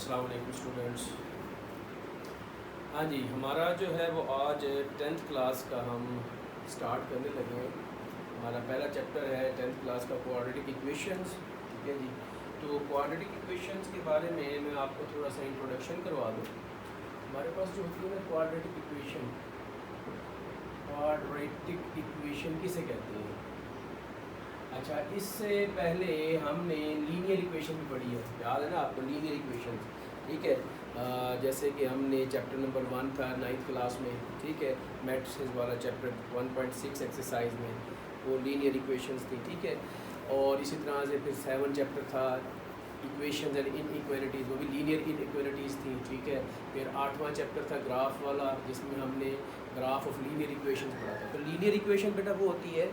अस्सलाम वालेकुम स्टूडेंट्स। हाँ जी, हमारा जो है वो आज 10th क्लास का हम स्टार्ट करने लगे हैं। हमारा पहला चैप्टर है 10th क्लास का क्वाड्रेटिक इक्वेशंस। ठीक है जी। तो क्वाड्रेटिक इक्वेशंस के बारे में मैं आपको थोड़ा सा इंट्रोडक्शन करवा दूँ। हमारे पास जो होती है ना क्वाड्रेटिक इक्वेशन किसे कहते हैं? अच्छा, इससे पहले हमने लीनियर इक्वेशन भी पढ़ी है, याद है ना आपको लीनियर इक्वेशन? ठीक है। जैसे कि हमने चैप्टर नंबर 1 था 9th क्लास में, ठीक है, मैट्रिसेस वाला चैप्टर 1.6 एक्सरसाइज में वो लीनियर इक्वेशंस थी। ठीक है। और इसी तरह से फिर 7 चैप्टर था इक्वेशंस एंड इनइक्वालिटीज़, वो भी लीनियर इनइक्वालिटीज़ थी। ठीक है। फिर 8वां चैप्टर था ग्राफ वाला, जिसमें हमने ग्राफ ऑफ लीनियर इक्वेशंस पढ़ा था। तो लीनियर इक्वेशन बेटा वो होती है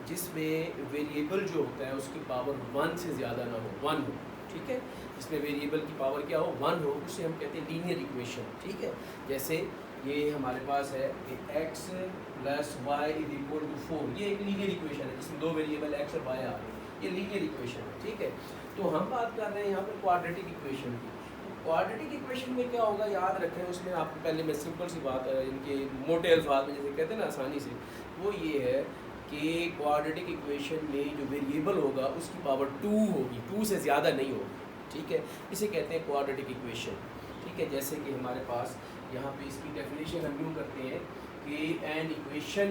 जिसमें वेरिएबल जो होता है उसकी पावर 1 से ज़्यादा ना हो, 1 हो। ठीक है। जिसमें वेरिएबल की पावर क्या हो, 1 हो, उसे हम कहते हैं लीनियर इक्वेशन। ठीक है। जैसे ये हमारे पास है कि x + y = 4, ये एक लीनियर इक्वेशन है जिसमें दो वेरिएबल x और y आ रहे हैं, ये लीनियर इक्वेशन है। ठीक है। तो हम बात कर रहे हैं यहाँ पर क्वाड्रेटिक इक्वेशन की। क्वाड्रेटिक इक्वेशन में क्या होगा, याद रखें, उसमें आपको पहले मैं सिंपल सी बात इनके मोटे अल्फाज में जैसे कहते हैं ना आसानी से, वो ये है कि क्वाड्रेटिक इक्वेशन में जो वेरिएबल होगा उसकी पावर 2 होगी, 2 से ज़्यादा नहीं होगी। ठीक है। इसे कहते हैं क्वाड्रेटिक इक्वेशन। ठीक है। जैसे कि हमारे पास यहाँ पे इसकी डेफिनेशन हम यूँ करते हैं कि एन इक्वेशन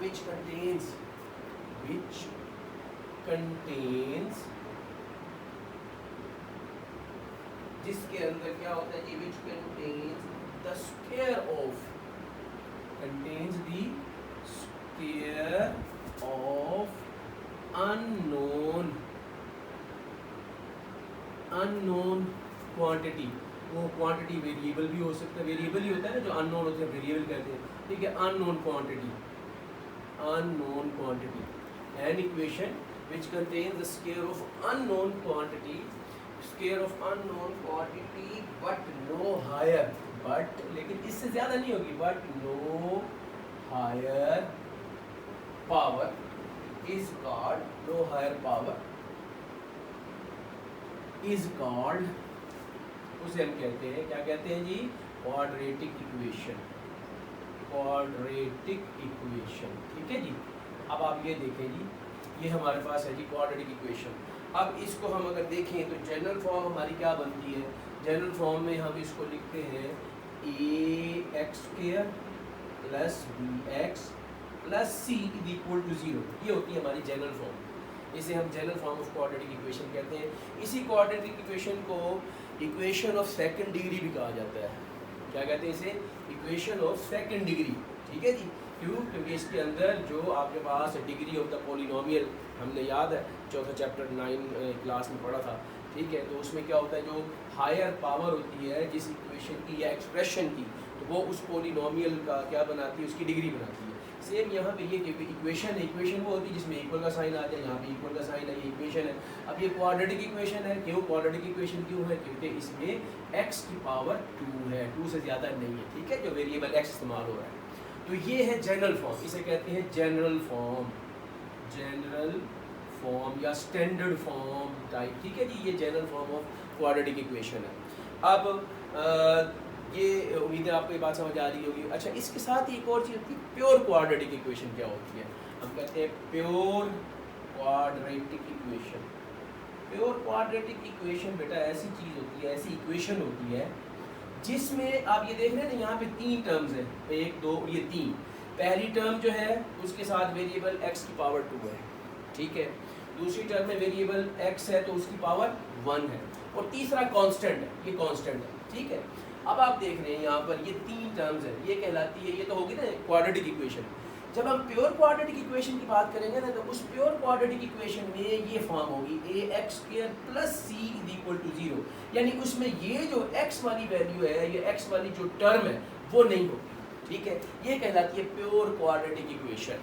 which contains जिसके अंदर क्या होता है जी, which contains the square of unknown quantity। वो क्वांटिटी वेरिएबल भी हो सकता है, वेरिएबल ही होता है ना जो अननोन होते हैं, वेरिएबल कहते हैं। ठीक है। Unknown quantity an equation which contains the square of unknown quantity but no higher, but लेकिन इससे ज़्यादा नहीं होगी, but no higher power is called उसे हम कहते हैं, क्या कहते हैं जी, क्वाड्रेटिक इक्वेशन। ठीक है जी। अब आप ये देखें जी, ये हमारे पास है जी क्वाड्रेटिक इक्वेशन। अब इसको हम अगर देखें तो जनरल फॉर्म हमारी क्या बनती है? जनरल फॉर्म में हम इसको लिखते हैं ax² + bx + c = 0। ये होती है हमारी जनरल फॉर्म। इसे हम general form of quadratic equation कहते हैं। इसी क्वाड्रेटिक इक्वेशन को इक्वेशन ऑफ सेकंड डिग्री भी कहा जाता है। क्या कहते हैं इसे? Equation of second degree. ठीक है जी। क्यों? क्योंकि इसके अंदर जो आपके पास डिग्री ऑफ द पॉलिनोमियल, हमने याद है चौथा चैप्टर 9 क्लास में पढ़ा था। ठीक है। तो उसमें क्या होता है, जो हायर पावर होती है जिस इक्वेशन की या एक्सप्रेशन की, तो वो उस पॉलिनोमियल का क्या बनाती है, उसकी डिग्री बनाती है। सेम यहाँ पे ये इक्वेशन वो होती है जिसमें इक्वल का साइन आता है, यहाँ पे इक्वल का साइन है, ये इक्वेशन है। अब ये क्वाड्रेटिक इक्वेशन है। क्यों क्वाड्रेटिक इक्वेशन क्यों है? क्योंकि इसमें x की पावर 2 है, 2 से ज़्यादा नहीं है। ठीक है। जो वेरिएबल x इस्तेमाल हो रहा है, तो ये है जनरल फॉर्म। इसे कहते हैं जनरल फॉर्म या स्टैंडर्ड फॉर्म टाइप। ठीक है जी। ये general form of quadratic equation है। अब ये उम्मीद है आपको ये बात समझ आ रही होगी। अच्छा, इसके साथ एक और चीज़ होती है, प्योर क्वाड्रेटिक इक्वेशन क्या होती है? हम कहते हैं pure quadratic equation. Pure quadratic equation बेटा ऐसी चीज़ होती है, ऐसी इक्वेशन होती है जिसमें आप ये देख रहे हैं ना, यहाँ पे 3 टर्म्स हैं, 1 2 ये 3। पहली टर्म जो है उसके साथ वेरिएबल x की पावर 2 है। ठीक है। दूसरी टर्म में वेरिएबल x है तो उसकी पावर 1 है, और तीसरा कांस्टेंट है, ये कांस्टेंट है। ठीक है। अब आप देख रहे हैं यहाँ पर ये 3 टर्म्स है, ये कहलाती है, ये तो होगी ना क्वाड्रेटिक इक्वेशन। जब हम प्योर क्वाड्रेटिक इक्वेशन की बात करेंगे ना, तो उस प्योर क्वाड्रेटिक इक्वेशन में ये फॉर्म होगी ax² + c = 0। यानी उसमें ये जो x वाली वैल्यू है, ये x वाली जो टर्म है, वो नहीं होगी। ठीक है। ये कहलाती है प्योर क्वाड्रेटिक इक्वेशन।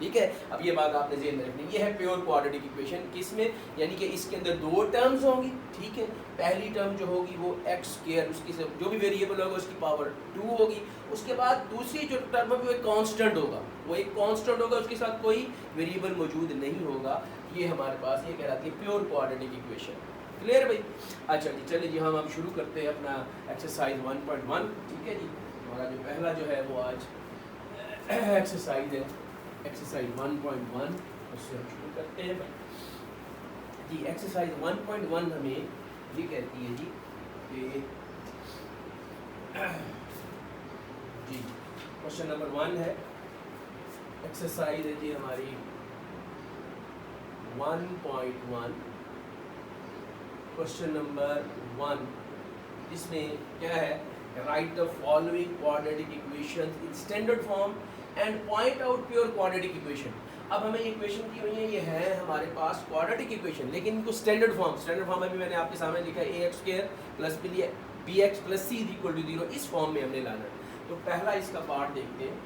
ठीक है। अब ये बात आपने ज़हन में रखनी, ये है प्योर क्वाड्रेटिक इक्वेशन, किसमें, यानी कि इसके अंदर दो टर्म्स होंगी, ठीक है। पहली टर्म जो होगी वो एक्स स्क्वायर, उसकी जो भी वेरिएबल होगा उसकी पावर 2 होगी। उसके बाद दूसरी जो टर्म है वो एक कांस्टेंट होगा, वो एक कांस्टेंट होगा, उसके साथ कोई वेरिएबल मौजूद नहीं होगा। ये हमारे पास ये कहलाती है प्योर क्वाड्रेटिक इक्वेशन। क्लियर भाई? अच्छा जी, चलिए जी हम अब शुरू करते हैं अपना एक्सरसाइज 1.1, ठीक है जी। हमारा जो पहला जो है वो आज एक्सरसाइज है, एक्सरसाइज 1.1, उससे हम शुरू करते हैं जी। एक्सरसाइज 1.1 हमें ये कहती है जी कि जी क्वेश्चन नंबर 1 है, एक्सरसाइज है जी हमारी 1.1, क्वेश्चन नंबर 1। इसमें क्या है, right the following quadratic equations in standard form and point out pure quadratic equation. अब हमें इक्वेशन की हुई है, ये है हमारे पास क्वाड्रेटिक इक्वेशन, लेकिन इनको स्टैंडर्ड फॉर्म में भी मैंने आपके सामने लिखा है ax square plus bx plus c equal to 0, इस फॉर्म में हमने लाना है। तो पहला इसका पार्ट देखते हैं,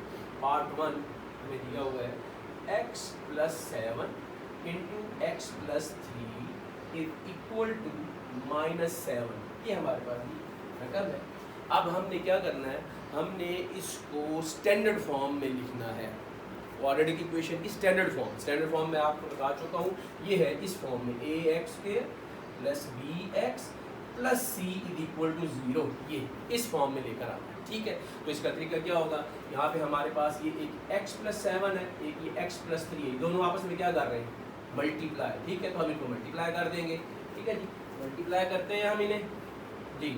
पार्ट 1 हमें दिया हुआ है x plus 7 into x plus 3 is equal to -7, ये हमारे पास रकम है। अब हमने क्या करना है, हमने इसको स्टैंडर्ड फॉर्म में लिखना है, क्वाड्रेटिक इक्वेशन की स्टैंडर्ड फॉर्म में आपको बता चुका हूँ, ये है इस फॉर्म में ax square plus bx plus c is equal to 0, ये इस फॉर्म में लेकर आना है, ठीक है। तो इसका तरीका क्या होगा, यहाँ पे हमारे पास ये एक x प्लस 7 है, एक ये x प्लस 3 है, दोनों आपस में क्या कर रहे हैं, मल्टीप्लाई, ठीक है। तो हम इनको मल्टीप्लाई कर देंगे, ठीक है जी। मल्टीप्लाई करते हैं हम इन्हें जी।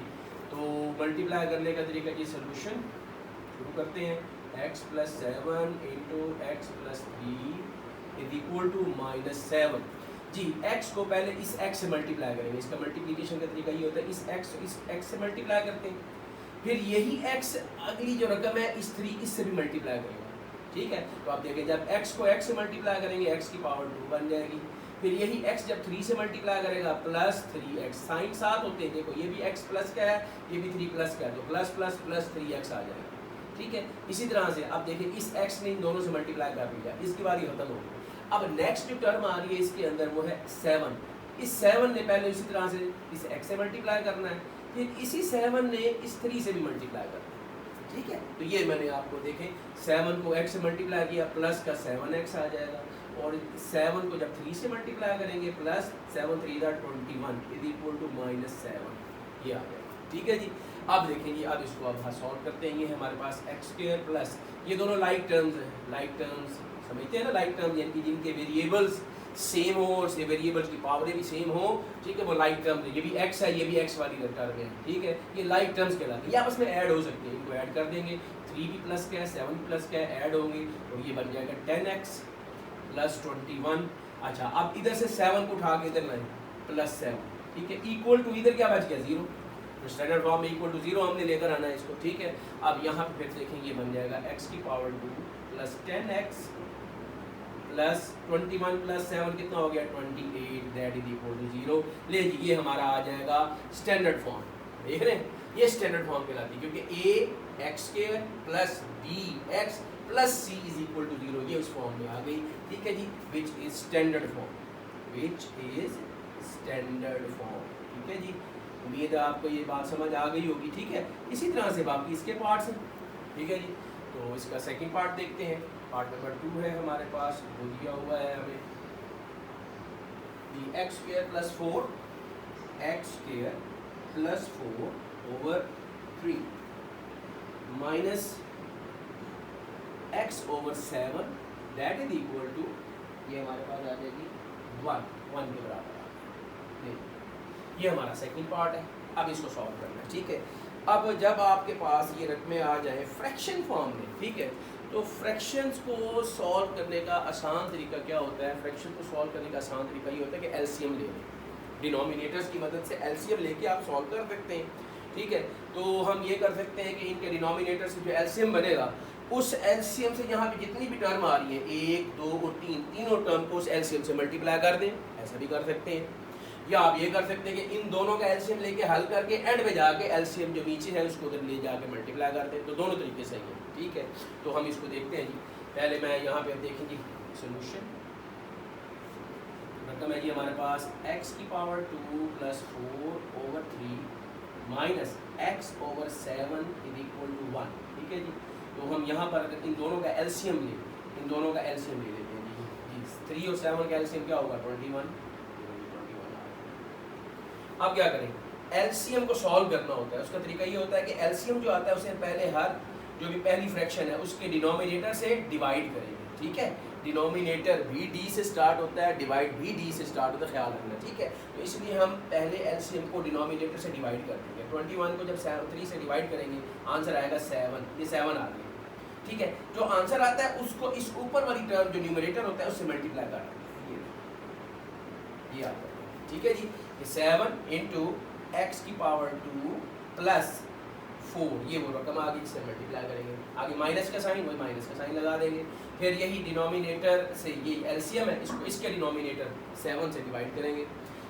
तो मल्टीप्लाई करने का तरीका जी, सोल्यूशन शुरू करते हैं, x plus 7 into x plus 3 is equal to -7 जी। x को पहले इस x से मल्टीप्लाई करेंगे, इसका मल्टीप्लिकेशन का तरीका ये होता है, इस x से मल्टीप्लाई करते हैं, फिर यही x अगली जो रकम है इस 3 इससे भी मल्टीप्लाई करेंगे, ठीक है। तो आप देखें जब x को x से मल्टीप्लाई करेंगे x की पावर 2 बन जाएगी, फिर यही x जब 3 से मल्टीप्लाई करेगा प्लस 3x, साइन साथ होते हैं, देखो ये भी x प्लस का है, ये भी 3 प्लस का है, तो प्लस प्लस प्लस 3x आ जाएगा, ठीक है। इसी तरह से अब देखिए इस x ने इन दोनों से मल्टीप्लाई कर दिया, इसकी बारी खत्म हो गई। अब नेक्स्ट जो टर्म आ रही है इसके अंदर वो है 7, इस 7 ने पहले इसी तरह से इस x से मल्टीप्लाई करना है, फिर इसी 7 ने इस 3 से भी मल्टीप्लाई करना है, ठीक है। तो ये मैंने आपको देखें 7 को x से मल्टीप्लाई किया, प्लस का 7x आ जाएगा, और 7 को जब 3 से मल्टीप्लाई करेंगे प्लस 7 3 21 इज इक्वल टू -7, ये आ जाएगा, ठीक है जी। अब देखेंगे, अब इसको अब सॉल्व करते हैं, ये हमारे पास x स्क्वायर प्लस, ये दोनों लाइक टर्म्स हैं, लाइक टर्म्स समझते हैं ना, लाइक टर्म्स यानी कि जिनके वेरिएबल्स सेम हो और वेरिएबल्स की पावरें भी सेम हो, ठीक है, वो लाइक टर्म्स है। ये भी x है, ये भी x वाली टर्म है, ठीक है, ये लाइक टर्म्स कहलाते हैं, ये आपस में ऐड हो सकते हैं, इनको ऐड कर देंगे, 3 भी प्लस का है 7 भी प्लस का है, ऐड होंगे और ये बन जाएगा 10x प्लस 21। अच्छा, अब इधर से 7 को उठा के इधर लाएं प्लस 7, ठीक है, इक्वल टू इधर क्या बच गया 0, तो स्टैंडर्ड फॉर्म में इक्वल टू 0 हमने लेकर आना है इसको, ठीक है। अब यहाँ पे फिर देखेंगे बन जाएगा x की power 2 plus 10x plus 21 plus 7 कितना हो गया 28, दैट इज इक्वल टू 0। ले जी, ये हमारा आ जाएगा स्टैंडर्ड फॉर्म, देख रहे हैं, ये स्टैंडर्ड फॉर्म कहलाती है, क्योंकि ax square plus bx plus c is equal to 0, ये उस फॉर्म में आ गई, ठीक है जी, which is standard form, which is standard form, ठीक है जी। उम्मीद है आपको ये बात समझ आ गई होगी, ठीक है। इसी तरह से बाकी इसके पार्ट्स हैं, ठीक है जी। तो इसका सेकंड पार्ट देखते हैं, पार्ट नंबर 2 है हमारे पास, वो दिया हुआ है हमें x square plus 4 x square plus 4 over 3 minus x over 7 that is equal to, ये हमारे पास आ जाएगी 1 के बराबर आ जाएगी। ये हमारा सेकंड पार्ट है, अब इसको सॉल्व करना है, ठीक है। अब जब आपके पास ये रकमें आ जाए फ्रैक्शन फॉर्म में, ठीक है, तो फ्रैक्शंस को सॉल्व करने का आसान तरीका क्या होता है, फ्रैक्शन को सॉल्व करने का आसान तरीका ये होता है कि एलसीएम ले लें, डिनोमिनेटर्स की मदद से एलसीएम लेके आप सॉल्व कर सकते हैं, ठीक है। तो हम ये कर सकते हैं कि इनके डिनोमिनेटर से जो एलसीएम बनेगा, उस एलसीएम से यहाँ पे जितनी भी टर्म आ रही है 1 2 और 3, तीनों टर्म को उस एलसीएम से मल्टीप्लाई कर दें, ऐसा भी कर सकते हैं। या आप ये कर सकते हैं कि इन दोनों का एलसीएम लेके हल करके एंड में जाके एलसीएम जो नीचे है उसको उधर ले जाके मल्टीप्लाई करते हैं, तो दोनों तरीके सही है, ठीक है। तो हम इसको देखते हैं जी। पहले मैं यहाँ पे देखें जी, सोल्यूशन। रकम है जी हमारे पास x की power 2 plus 4/3 minus x over 7 is equal to 1। ठीक है जी। तो हम यहाँ पर इन दोनों का एलसीएम ले लेते हैं जी। 3 और 7 का एलसीएम क्या होगा 21। अब क्या करें, एलसीएम को सॉल्व करना होता है। उसका तरीका ये होता है कि एलसीएम जो आता है उसे पहले हर जो भी पहली फ्रैक्शन है उसके डिनोमिनेटर से डिवाइड करेंगे। ठीक है, डिनोमिनेटर भी डी से स्टार्ट होता है, डिवाइड भी डी से स्टार्ट होता है, ख्याल रखना। ठीक है, तो इसलिए हम पहले एलसीएम को डिनोमिनेटर से डिवाइड कर देंगे। 21 को जब 3 से डिवाइड करेंगे आंसर आएगा 7। ये 7 आ गया। ठीक है, जो आंसर आता है उसको इस ऊपर वाली टर्म जो न्यूमरेटर होता है उससे मल्टीप्लाई कर देंगे। ये आता है। ठीक है जी, 7 इंटू एक्स की पावर 2 प्लस 4, ये वो रकम आ गई जिससे मल्टीप्लाई करेंगे। आगे माइनस का साइन, वही माइनस का साइन लगा देंगे। फिर यही डिनोमिनेटर से ये एलसीएम है, इसको इसके डिनोमिनेटर 7 से डिवाइड करेंगे।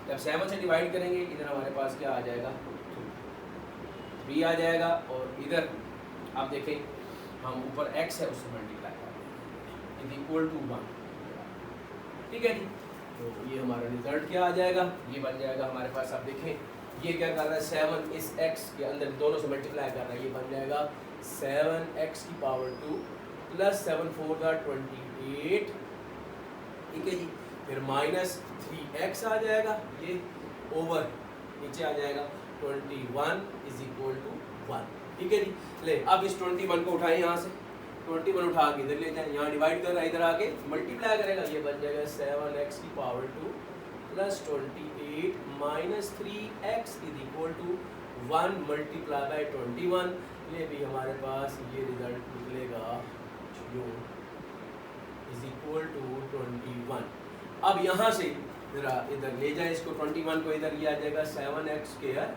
जब 7 से डिवाइड करेंगे इधर हमारे पास क्या आ जाएगा 3 आ जाएगा, और इधर आप देखें हम ऊपर x है उससे मल्टीप्लाई करेंगे इज इक्वल टू 1। ठीक है जी, तो ये हमारा रिजल्ट क्या आ जाएगा, ये बन जाएगा हमारे पास। आप देखें ये क्या कर रहा है 7 इस x के अंदर दोनों से मल्टीप्लाई कर रहा है, ये बन जाएगा 7x की पावर 2 प्लस 7 4 का 28। ठीक है जी, फिर माइनस 3x आ जाएगा, ये ओवर नीचे आ जाएगा 21 इज इक्वल टू 1। ठीक है जी, ले अब इस 21 को उठाएं यहाँ से, 21 उठा के इधर ले जाएं, यहाँ डिवाइड कर रहा है, इधर आके मल्टीप्लाई करेगा, ये बन जाएगा 7x की power 2 plus 28 minus 3x is equal to 1 multiply by 21। ये भी हमारे पास ये रिजल्ट निकलेगा जो इज इक्वल टू 21। अब यहाँ से जरा इधर ले जाए इसको, 21 को इधर ये आ जाएगा 7x square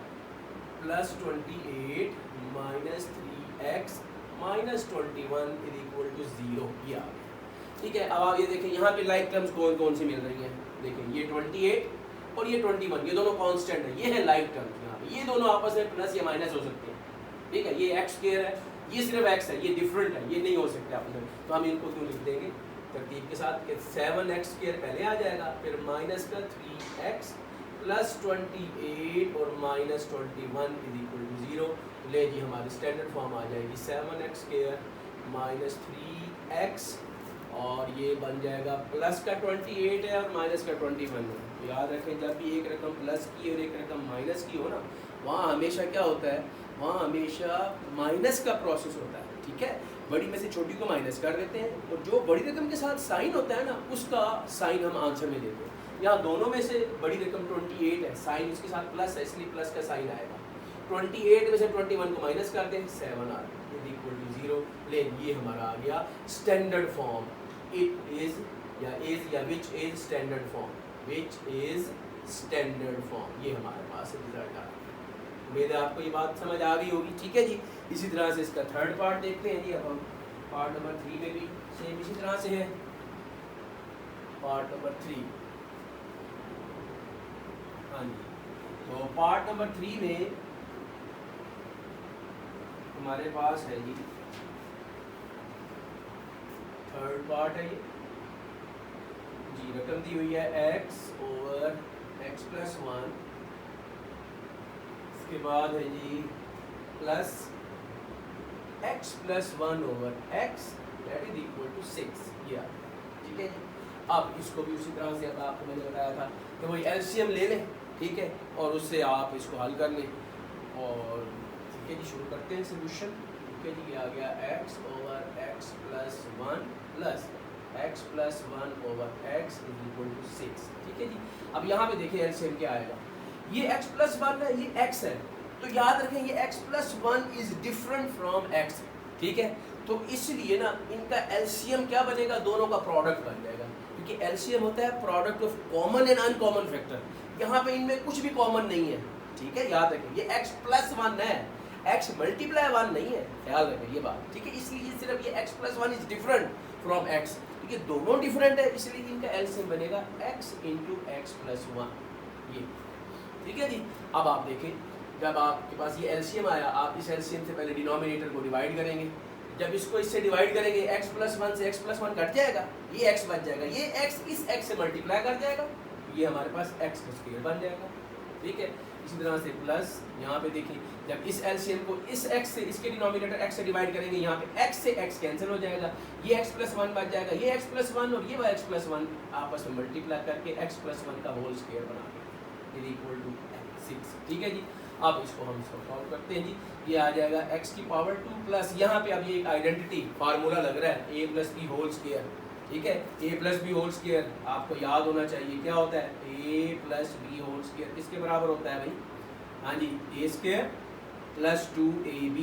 plus 28 minus 3x minus 21 is equal to 0। ये आ गया। ठीक है, अब आप ये देखें यहाँ पे लाइक टर्म्स कौन कौन सी मिल रही हैं। देखें ये 28 और ये 21, ये दोनों कांस्टेंट है, ये है लाइक टर्म्स। यहाँ पे ये दोनों आपस में प्लस या माइनस हो सकते हैं। ठीक है, ये x स्क्वायर है, ये सिर्फ x है, ये डिफरेंट है, ये नहीं हो सकते आपस में। तो हम इनको क्यों लिख देंगे तरतीब के साथ कि 7x स्क्वायर पहले आ जाएगा, फिर माइनस का 3x प्लस 28 और माइनस 21 इज इक्वल टू 0। ले जी हमारी स्टैंडर्ड फॉर्म आ जाएगी 7x स्क्वायर माइनस 3x, और ये बन जाएगा प्लस का 28 है और माइनस का 21 है। तो याद रखें जब भी एक रकम प्लस की और एक रकम माइनस की हो ना, वहाँ हमेशा क्या होता है, वहाँ हमेशा माइनस का प्रोसेस होता है। ठीक है, बड़ी में से छोटी को माइनस कर देते हैं, और जो बड़ी रकम के साथ साइन होता है ना उसका साइन हम आंसर में देते हैं। यहाँ दोनों में से बड़ी रकम 28 है, साइन उसके साथ प्लस है इसलिए प्लस का साइन आएगा। 28 में से 21 को माइनस कर दें 7 आ गया इज इक्वल टू 0। ले ये हमारा आ गया स्टैंडर्ड फॉर्म, इट इज या विच is standard form, which is standard form. ये हमारे पास रिजल्ट आ गया। उम्मीद है आपको ये बात समझ आ गई होगी। ठीक है जी, इसी तरह से इसका थर्ड पार्ट देखते हैं जी। अब हम पार्ट नंबर 3 में भी सेम इसी तरह से है। पार्ट नंबर 3, हाँ जी, तो पार्ट नंबर 3 में हमारे पास है जी थर्ड पार्ट है ये जी। रकम दी हुई है x ओवर x प्लस 1, इसके बाद है जी plus x plus 1 over x that is equal to 6। ये ठीक है जी। अब इसको भी उसी तरह से आपको मैंने बताया था कि वही एलसीएम ले लें, ठीक है, और उससे आप इसको हल कर लें। और ठीक है जी, शुरू करते हैं सोल्यूशन। ठीक है जी, ये आ गया x over x plus 1 plus x plus 1 over x is equal to 6। ठीक है जी, अब यहाँ पे देखिए एलसीएम क्या आएगा। ये x प्लस 1 है, ये x है, तो याद रखें ये x plus 1 is different from x। ठीक है, तो इसलिए ना इनका एलसीएम क्या बनेगा, दोनों का प्रोडक्ट बन जाएगा, क्योंकि एलसीएम होता है product of common and uncommon factor. यहाँ पे इनमें कुछ भी कॉमन नहीं है। ठीक है, याद रखें ये x प्लस 1 है, x मल्टीप्लाई 1 नहीं है, ख्याल रखें ये बात। ठीक है, इसलिए सिर्फ ये x plus 1 is different from x, क्योंकि दोनों डिफरेंट है, इसलिए इनका एलसीएम बनेगा x इंटू एक्स प्लस 1। ये ठीक है जी। अब आप देखें, जब आपके पास ये एलसीएम आया, आप इस एलसीएम से पहले डिनोमिनेटर को डिवाइड करेंगे। जब इसको इससे डिवाइड करेंगे x प्लस 1 से x प्लस 1 कट जाएगा, ये x बच जाएगा, ये x इस x से मल्टीप्लाई कर जाएगा, ये हमारे पास x का स्क्वायर बन जाएगा। ठीक है, इसी तरह से प्लस यहाँ पे देखिए जब इस एलसीएम को इस x से इसके डिनोमिनेटर x से डिवाइड करेंगे, यहाँ पे x से x कैंसिल हो जाएगा, ये x प्लस 1 बच जाएगा, ये x प्लस 1 और ये x प्लस 1 आपस में मल्टीप्लाई करके x प्लस 1 का होल स्क्वायर बना देंगे, इज इक्वल टू 6। ठीक है जी, अब इसको हम सॉल्व करते हैं जी, ये आ जाएगा x की पावर 2 प्लस यहाँ पे अब ये एक आइडेंटिटी फार्मूला लग रहा है a plus b whole square. ठीक है, a plus b whole square आपको याद होना चाहिए क्या होता है, a plus b whole square किसके बराबर होता है भाई, हाँ जी a square plus 2ab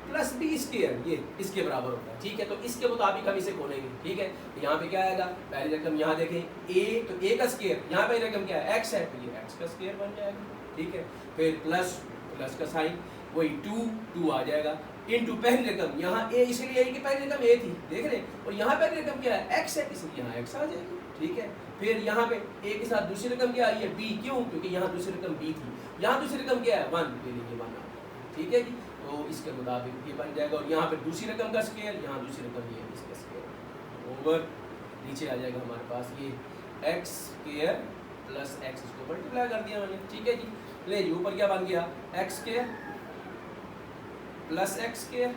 plus b square, ये इसके बराबर होता है। ठीक है, तो इसके मुताबिक हम इसे खोलेंगे। ठीक है, तो यहाँ पे क्या आएगा, पहली रकम यहाँ देखें a, तो a का स्क्वायर, यहाँ पे रकम क्या है x है, तो ये x का स्क्वायर बन जाएगा। ठीक है, फिर प्लस प्लस का साइन वही 2 आ जाएगा इनटू पहली रकम, यहाँ a इसलिए है कि पहली रकम a थी, देख रहे हैं, और यहाँ पहली रकम क्या है x है, इसलिए यहाँ x आ जाएगी। ठीक है, फिर यहाँ पे a के साथ दूसरी रकम क्या आई है b, क्यों, क्योंकि यहाँ दूसरी रकम b थी, यहाँ दूसरी रकम क्या है 1, ये लिए 1 आ गया। ठीक है जी, तो इसके मुताबिक ये बन जाएगा, और यहाँ पे दूसरी रकम का स्क्वायर, यहाँ दूसरी रकम ये इसका स्क्वायर ओवर नीचे आ जाएगा हमारे पास ये x स्क्वायर प्लस x, इसको मल्टीप्लाई कर दिया मैंने। ठीक है जी, ले जी ऊपर क्या बन गया, x square plus x square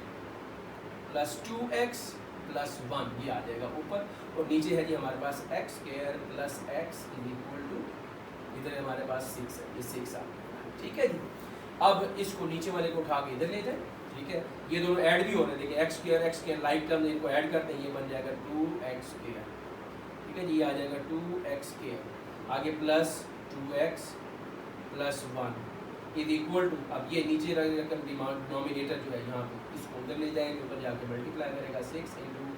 plus 2x plus 1, ये आ जाएगा ऊपर, और नीचे है जी हमारे पास x square plus x is equal to, इधर हमारे पास 6 है, ये 6 आ गया। ठीक है जी, अब इसको नीचे वाले को उठा के इधर ले जाए। ठीक है, ये दोनों ऐड भी हो रहे हैं, देखिए x स्क्वायर लाइक टर्म इनको ऐड करते हैं, ये बन जाएगा 2x स्क्वायर। ठीक है जी, ये आ जाएगा 2x स्क्वायर, आगे plus 2x plus 1 is equal to, अब ये नीचे रकम डिनोमिनेटर जो है यहाँ पे इसको उधर ले जाएंगे, ऊपर जाके मल्टीप्लाई करेगा 6 into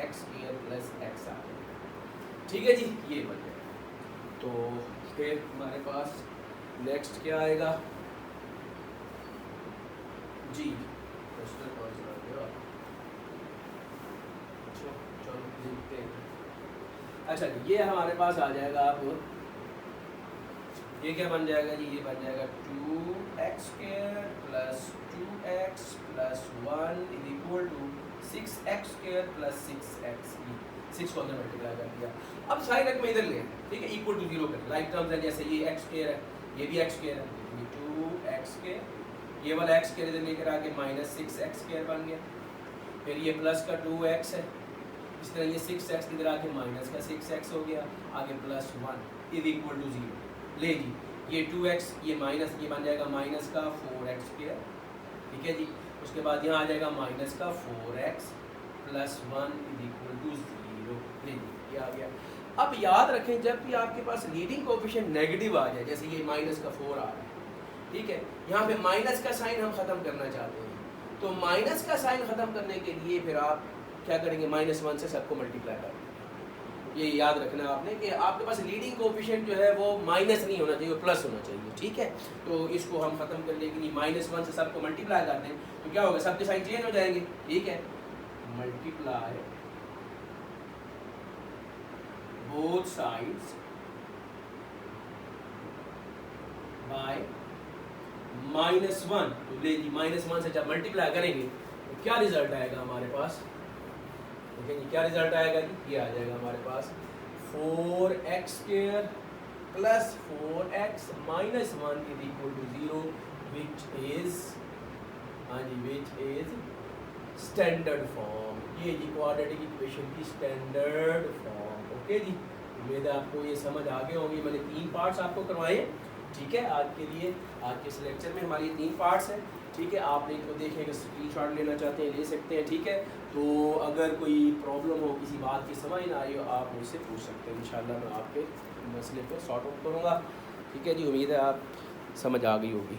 x square plus x आ जाएगा। ठीक है जी, ये बन जाएगा। तो फिर हमारे पास नेक्स्ट क्या आएगा जी, क्वेश्चन कौन सा आ गया, चलो देखते हैं। अच्छा जी, ये हमारे पास आ जाएगा, अब ये क्या बन जाएगा जी, ये बन जाएगा 2x square plus 2x plus 1 is equal to 6x square plus 6x, 6 को अंदर मल्टीप्लाई कर दिया। अब सारी रकम इधर ले, ठीक है, इक्वल टू 0 कर, लाइक टर्म्स है, जैसे ये x स्क्वायर है, ये भी x स्क्वायर है, ये 2x स्क्वायर, ये वाला x स्क्वायर इधर लेकर आके माइनस 6x स्क्वायर बन गया, फिर ये प्लस का 2x है, इस तरह ये 6x इधर आके माइनस का 6x हो गया, आगे प्लस 1 इज इक्वल टू 0। ले जी, ये 2x ये माइनस, ये बन जाएगा माइनस का 4x स्क्वायर। ठीक है जी, उसके बाद यहाँ आ जाएगा माइनस का 4x plus 1 is equal to 0। ले जी, ये आ गया। अब याद रखें, जब भी आपके पास लीडिंग कोएफिशिएंट नेगेटिव आ जाए, जैसे ये माइनस का 4 आ रहा है, ठीक है, यहाँ पे माइनस का साइन हम ख़त्म करना चाहते हैं, तो माइनस का साइन ख़त्म करने के लिए फिर आप क्या करेंगे, -1 से सबको मल्टीप्लाई कर, ये याद रखना आपने कि आपके पास लीडिंग कोएफिशिएंट जो है वो माइनस नहीं होना चाहिए, प्लस होना चाहिए। ठीक है, तो इसको हम खत्म करने के लिए -1 से सबको मल्टीप्लाई करते हैं, तो क्या होगा, सबके साइन चेंज हो जाएंगे। ठीक है, मल्टीप्लाई बोथ साइड्स बाय -1, तो ले जी -1 से जब मल्टीप्लाई करेंगे तो क्या रिजल्ट आएगा हमारे पास, ओके जी, क्या रिजल्ट आएगा जी, ये आ जाएगा हमारे पास 4x square plus 4x minus 1 is equal to 0 which is, हाँ जी, विच इज स्टैंडर्ड फॉर्म। ये जी क्वाड्रेटिक इक्वेशन की स्टैंडर्ड फॉर्म। ओके जी, उम्मीद है आपको ये समझ आ गए होंगे। मैंने 3 पार्ट्स आपको करवाए, ठीक है, आज के लिए, आज के इस लेक्चर में हमारी 3 पार्ट्स हैं। ठीक है, आप इनको देखें, स्क्रीनशॉट लेना चाहते हैं ले सकते हैं। ठीक है, तो अगर कोई प्रॉब्लम हो, किसी बात की समझ ना आई हो, आप मुझसे पूछ सकते हैं, इंशाल्लाह मैं आपके मसले को सॉर्ट आउट करूँगा। ठीक है जी, उम्मीद है आप समझ आ गई होगी।